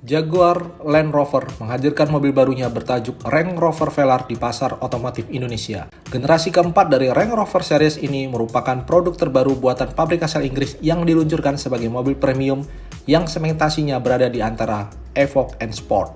Jaguar Land Rover menghadirkan mobil barunya bertajuk Range Rover Velar di pasar otomotif Indonesia. Generasi keempat dari Range Rover Series ini merupakan produk terbaru buatan pabrik asal Inggris yang diluncurkan sebagai mobil premium yang segmentasinya berada di antara Evoque and Sport.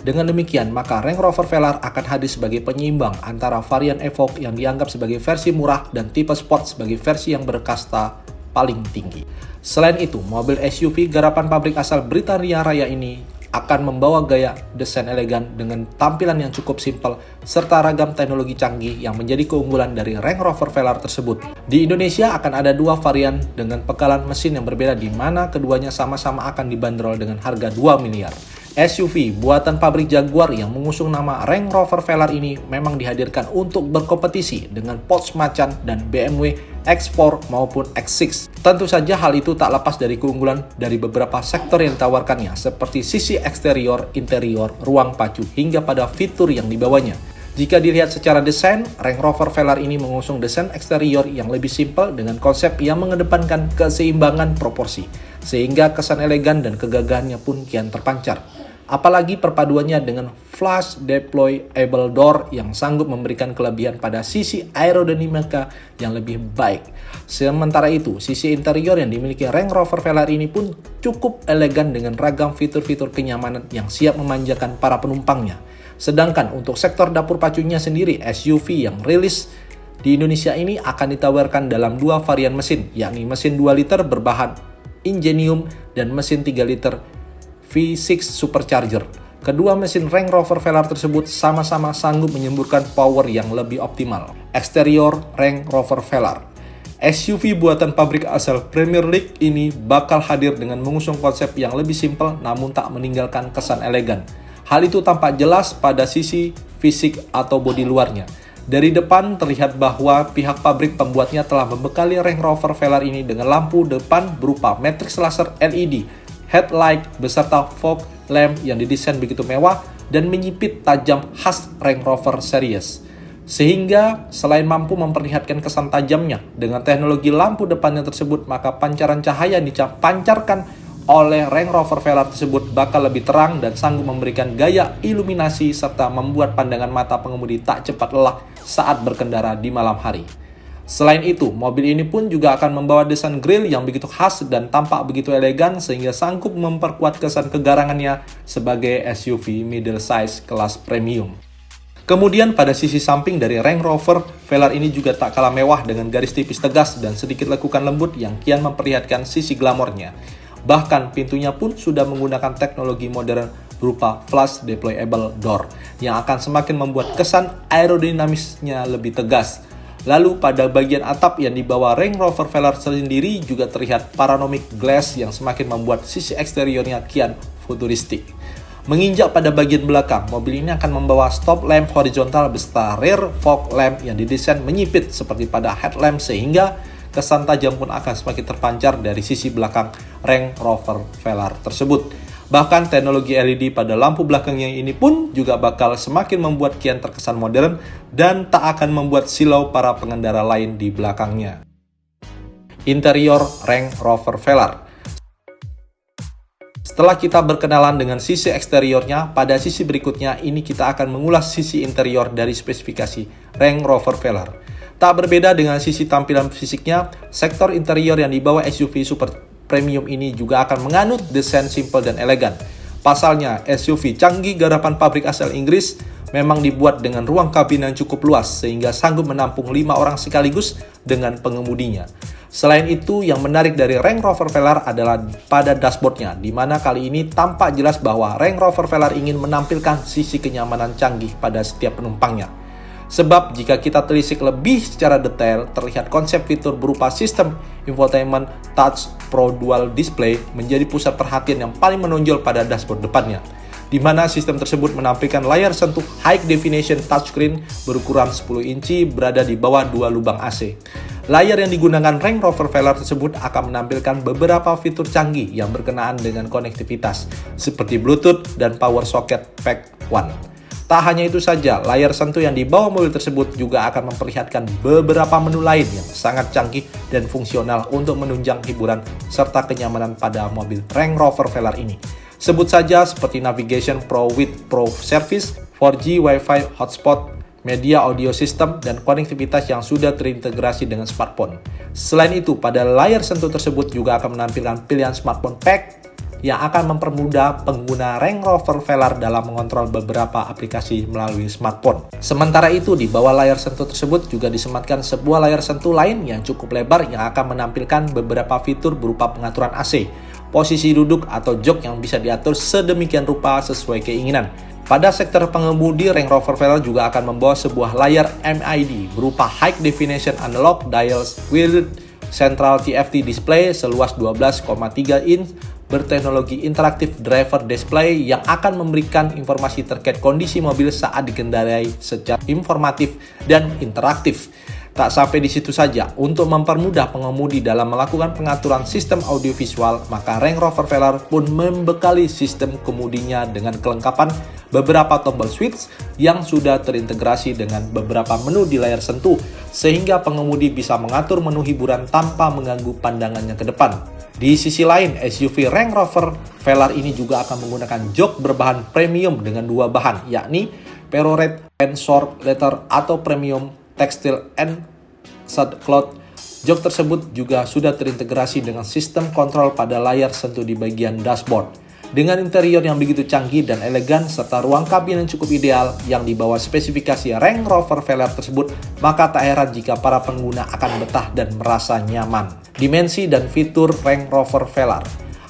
Dengan demikian, maka Range Rover Velar akan hadir sebagai penyeimbang antara varian Evoque yang dianggap sebagai versi murah dan tipe Sport sebagai versi yang berkasta paling tinggi. Selain itu, mobil SUV garapan pabrik asal Britania Raya ini akan membawa gaya desain elegan dengan tampilan yang cukup simpel serta ragam teknologi canggih yang menjadi keunggulan dari Range Rover Velar tersebut. Di Indonesia akan ada dua varian dengan pekalan mesin yang berbeda di mana keduanya sama-sama akan dibanderol dengan harga 2 miliar. SUV buatan pabrik Jaguar yang mengusung nama Range Rover Velar ini memang dihadirkan untuk berkompetisi dengan Porsche Macan dan BMW X4 maupun X6. Tentu saja hal itu tak lepas dari keunggulan dari beberapa sektor yang ditawarkannya seperti sisi eksterior, interior, ruang pacu, hingga pada fitur yang dibawanya. Jika dilihat secara desain, Range Rover Velar ini mengusung desain eksterior yang lebih simpel dengan konsep yang mengedepankan keseimbangan proporsi, sehingga kesan elegan dan kegagahannya pun kian terpancar. Apalagi perpaduannya dengan flash deployable door yang sanggup memberikan kelebihan pada sisi aerodinamika yang lebih baik. Sementara itu, sisi interior yang dimiliki Range Rover Velar ini pun cukup elegan dengan ragam fitur-fitur kenyamanan yang siap memanjakan para penumpangnya. Sedangkan untuk sektor dapur pacunya sendiri, SUV yang rilis di Indonesia ini akan ditawarkan dalam dua varian mesin, yakni mesin 2 liter berbahan Ingenium dan mesin 3 liter V6 Supercharger. Kedua mesin Range Rover Velar tersebut sama-sama sanggup menyemburkan power yang lebih optimal. Eksterior Range Rover Velar. SUV buatan pabrik asal Premier League ini bakal hadir dengan mengusung konsep yang lebih simpel namun tak meninggalkan kesan elegan. Hal itu tampak jelas pada sisi fisik atau bodi luarnya. Dari depan terlihat bahwa pihak pabrik pembuatnya telah membekali Range Rover Velar ini dengan lampu depan berupa matriks laser LED, headlight beserta fog lamp yang didesain begitu mewah dan menyipit tajam khas Range Rover Series. Sehingga selain mampu memperlihatkan kesan tajamnya dengan teknologi lampu depannya tersebut, maka pancaran cahaya yang dipancarkan oleh Range Rover Velar tersebut bakal lebih terang dan sanggup memberikan gaya iluminasi serta membuat pandangan mata pengemudi tak cepat lelah saat berkendara di malam hari. Selain itu, mobil ini pun juga akan membawa desain grill yang begitu khas dan tampak begitu elegan sehingga sanggup memperkuat kesan kegarangannya sebagai SUV middle size kelas premium. Kemudian pada sisi samping dari Range Rover Velar ini juga tak kalah mewah dengan garis tipis tegas dan sedikit lekukan lembut yang kian memperlihatkan sisi glamornya. Bahkan pintunya pun sudah menggunakan teknologi modern berupa flash deployable door yang akan semakin membuat kesan aerodinamisnya lebih tegas. Lalu pada bagian atap yang dibawa Range Rover Velar sendiri juga terlihat panoramic glass yang semakin membuat sisi eksteriornya kian futuristik. Menginjak pada bagian belakang, mobil ini akan membawa stop lamp horizontal beserta rear fog lamp yang didesain menyipit seperti pada headlamp sehingga kesan tajam pun akan semakin terpancar dari sisi belakang Range Rover Velar tersebut. Bahkan teknologi LED pada lampu belakangnya ini pun juga bakal semakin membuat kian terkesan modern dan tak akan membuat silau para pengendara lain di belakangnya. Interior Range Rover Velar. Setelah kita berkenalan dengan sisi eksteriornya, pada sisi berikutnya ini kita akan mengulas sisi interior dari spesifikasi Range Rover Velar. Tak berbeda dengan sisi tampilan fisiknya, sektor interior yang dibawa SUV super premium ini juga akan menganut desain simple dan elegan. Pasalnya, SUV canggih garapan pabrik asal Inggris memang dibuat dengan ruang kabin yang cukup luas sehingga sanggup menampung 5 orang sekaligus dengan pengemudinya. Selain itu, yang menarik dari Range Rover Velar adalah pada dashboardnya, di mana kali ini tampak jelas bahwa Range Rover Velar ingin menampilkan sisi kenyamanan canggih pada setiap penumpangnya. Sebab jika kita telisik lebih secara detail, terlihat konsep fitur berupa sistem infotainment Touch Pro Dual Display menjadi pusat perhatian yang paling menonjol pada dashboard depannya, di mana sistem tersebut menampilkan layar sentuh high definition touchscreen berukuran 10 inci berada di bawah 2 lubang AC. Layar yang digunakan Range Rover Velar tersebut akan menampilkan beberapa fitur canggih yang berkenaan dengan konektivitas, seperti Bluetooth dan Power Socket Pack 1. Tak hanya itu saja, layar sentuh yang dibawa mobil tersebut juga akan memperlihatkan beberapa menu lain yang sangat canggih dan fungsional untuk menunjang hiburan serta kenyamanan pada mobil Range Rover Velar ini. Sebut saja seperti Navigation Pro with Pro Service, 4G Wi-Fi hotspot, media audio system, dan konektivitas yang sudah terintegrasi dengan smartphone. Selain itu, pada layar sentuh tersebut juga akan menampilkan pilihan smartphone pack yang akan mempermudah pengguna Range Rover Velar dalam mengontrol beberapa aplikasi melalui smartphone. Sementara itu, di bawah layar sentuh tersebut juga disematkan sebuah layar sentuh lain yang cukup lebar yang akan menampilkan beberapa fitur berupa pengaturan AC, posisi duduk atau jok yang bisa diatur sedemikian rupa sesuai keinginan. Pada sektor pengemudi, Range Rover Velar juga akan membawa sebuah layar MID berupa High Definition Analog Dials with Central TFT Display seluas 12,3 inch berteknologi interaktif driver display yang akan memberikan informasi terkait kondisi mobil saat dikendarai secara informatif dan interaktif. Tak sampai di situ saja, untuk mempermudah pengemudi dalam melakukan pengaturan sistem audiovisual, maka Range Rover Velar pun membekali sistem kemudinya dengan kelengkapan beberapa tombol switch yang sudah terintegrasi dengan beberapa menu di layar sentuh, sehingga pengemudi bisa mengatur menu hiburan tanpa mengganggu pandangannya ke depan. Di sisi lain, SUV Range Rover Velar ini juga akan menggunakan jok berbahan premium dengan dua bahan, yakni Perforate and Short Leather atau Premium Textile and Saddlecloth. Jok tersebut juga sudah terintegrasi dengan sistem kontrol pada layar sentuh di bagian dashboard. Dengan interior yang begitu canggih dan elegan serta ruang kabin yang cukup ideal yang dibawa spesifikasi Range Rover Velar tersebut, maka tak heran jika para pengguna akan betah dan merasa nyaman. Dimensi dan fitur Range Rover Velar.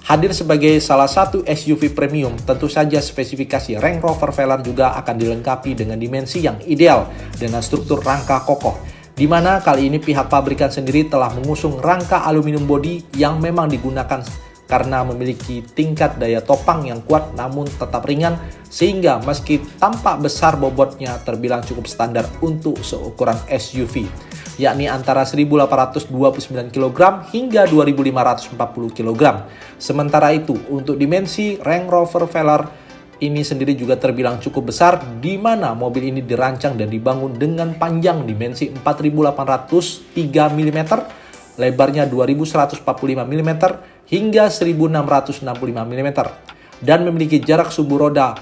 Hadir sebagai salah satu SUV premium, tentu saja spesifikasi Range Rover Velar juga akan dilengkapi dengan dimensi yang ideal dengan struktur rangka kokoh, di mana kali ini pihak pabrikan sendiri telah mengusung rangka aluminium body yang memang digunakan karena memiliki tingkat daya topang yang kuat namun tetap ringan, sehingga meski tampak besar bobotnya terbilang cukup standar untuk seukuran SUV, yakni antara 1.829 kg hingga 2.540 kg. Sementara itu, untuk dimensi Range Rover Velar ini sendiri juga terbilang cukup besar, di mana mobil ini dirancang dan dibangun dengan panjang dimensi 4.803 mm, lebarnya 2.145 mm hingga 1.665 mm, dan memiliki jarak sumbu roda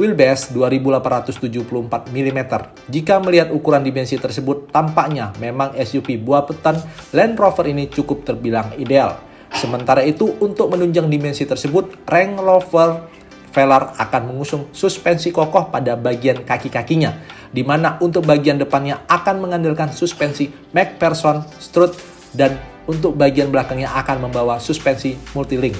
wheelbase 2.874 mm. Jika melihat ukuran dimensi tersebut, tampaknya memang SUV buatan Land Rover ini cukup terbilang ideal. Sementara itu, untuk menunjang dimensi tersebut, Range Rover Velar akan mengusung suspensi kokoh pada bagian kaki-kakinya, di mana untuk bagian depannya akan mengandalkan suspensi MacPherson strut dan untuk bagian belakangnya akan membawa suspensi multilink.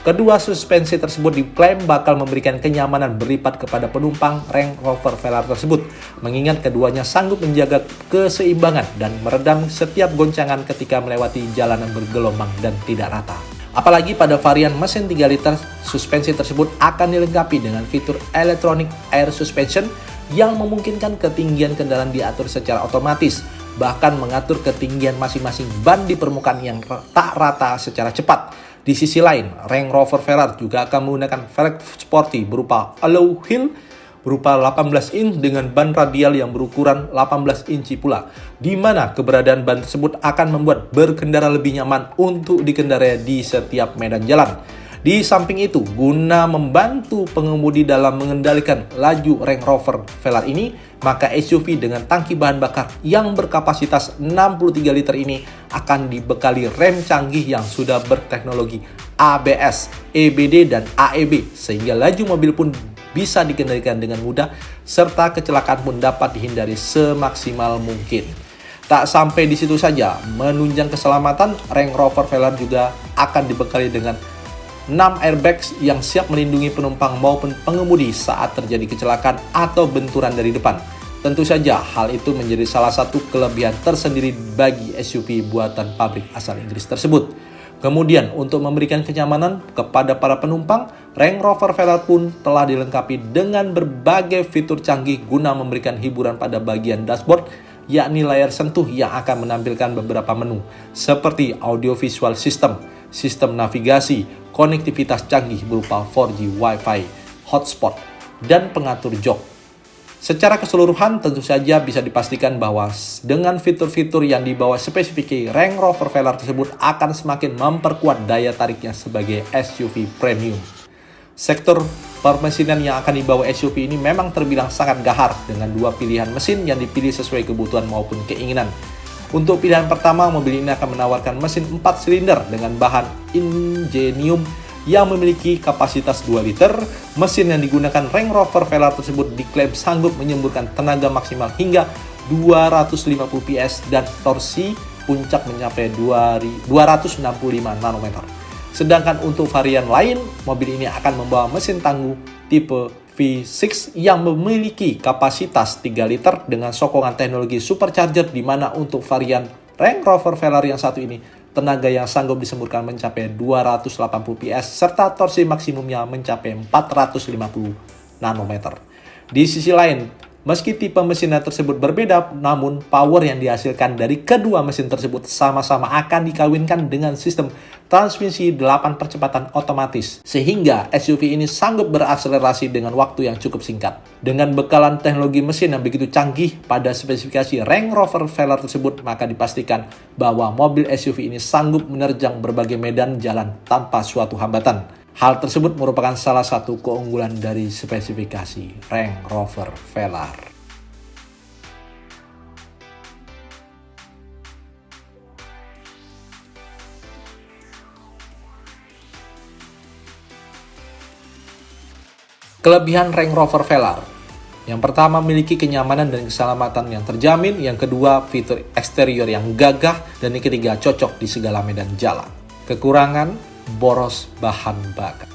Kedua suspensi tersebut diklaim bakal memberikan kenyamanan berlipat kepada penumpang Range Rover Velar tersebut, mengingat keduanya sanggup menjaga keseimbangan dan meredam setiap goncangan ketika melewati jalanan bergelombang dan tidak rata. Apalagi pada varian mesin 3 liter, suspensi tersebut akan dilengkapi dengan fitur Electronic Air Suspension yang memungkinkan ketinggian kendaraan diatur secara otomatis, bahkan mengatur ketinggian masing-masing ban di permukaan yang tak rata secara cepat. Di sisi lain, Range Rover Velar juga akan menggunakan velg sporty berupa alloy wheel berupa 18 inch dengan ban radial yang berukuran 18 inci pula, di mana keberadaan ban tersebut akan membuat berkendara lebih nyaman untuk dikendarai di setiap medan jalan. Di samping itu, guna membantu pengemudi dalam mengendalikan laju Range Rover Velar ini, maka SUV dengan tangki bahan bakar yang berkapasitas 63 liter ini akan dibekali rem canggih yang sudah berteknologi ABS, EBD, dan AEB, sehingga laju mobil pun bisa dikendalikan dengan mudah, serta kecelakaan pun dapat dihindari semaksimal mungkin. Tak sampai di situ saja, menunjang keselamatan, Range Rover Velar juga akan dibekali dengan 6 airbags yang siap melindungi penumpang maupun pengemudi saat terjadi kecelakaan atau benturan dari depan. Tentu saja hal itu menjadi salah satu kelebihan tersendiri bagi SUV buatan pabrik asal Inggris tersebut. Kemudian untuk memberikan kenyamanan kepada para penumpang, Range Rover Velar pun telah dilengkapi dengan berbagai fitur canggih guna memberikan hiburan pada bagian dashboard, yakni layar sentuh yang akan menampilkan beberapa menu seperti audiovisual system, sistem navigasi, konektivitas canggih berupa 4G Wi-Fi, hotspot, dan pengatur jok. Secara keseluruhan tentu saja bisa dipastikan bahwa dengan fitur-fitur yang dibawa spesifikasi Range Rover Velar tersebut akan semakin memperkuat daya tariknya sebagai SUV premium. Sektor permesinan yang akan dibawa SUV ini memang terbilang sangat gahar dengan dua pilihan mesin yang dipilih sesuai kebutuhan maupun keinginan. Untuk pilihan pertama, mobil ini akan menawarkan mesin 4 silinder dengan bahan Ingenium yang memiliki kapasitas 2 liter. Mesin yang digunakan Range Rover Velar tersebut diklaim sanggup menyemburkan tenaga maksimal hingga 250 PS dan torsi puncak mencapai 265 Nm. Sedangkan untuk varian lain, mobil ini akan membawa mesin tangguh tipe V6 yang memiliki kapasitas 3 liter dengan sokongan teknologi supercharger, di mana untuk varian Range Rover Velar yang satu ini, tenaga yang sanggup disemburkan mencapai 280 PS serta torsi maksimumnya mencapai 450 Nm. Di sisi lain, meski tipe mesinnya tersebut berbeda, namun power yang dihasilkan dari kedua mesin tersebut sama-sama akan dikawinkan dengan sistem transmisi 8 percepatan otomatis, sehingga SUV ini sanggup berakselerasi dengan waktu yang cukup singkat. Dengan bekalan teknologi mesin yang begitu canggih pada spesifikasi Range Rover Velar tersebut, maka dipastikan bahwa mobil SUV ini sanggup menerjang berbagai medan jalan tanpa suatu hambatan. Hal tersebut merupakan salah satu keunggulan dari spesifikasi Range Rover Velar. Kelebihan Range Rover Velar: yang pertama, memiliki kenyamanan dan keselamatan yang terjamin. Yang kedua, fitur eksterior yang gagah. Dan yang ketiga, cocok di segala medan jalan. Kekurangan: boros bahan bakar.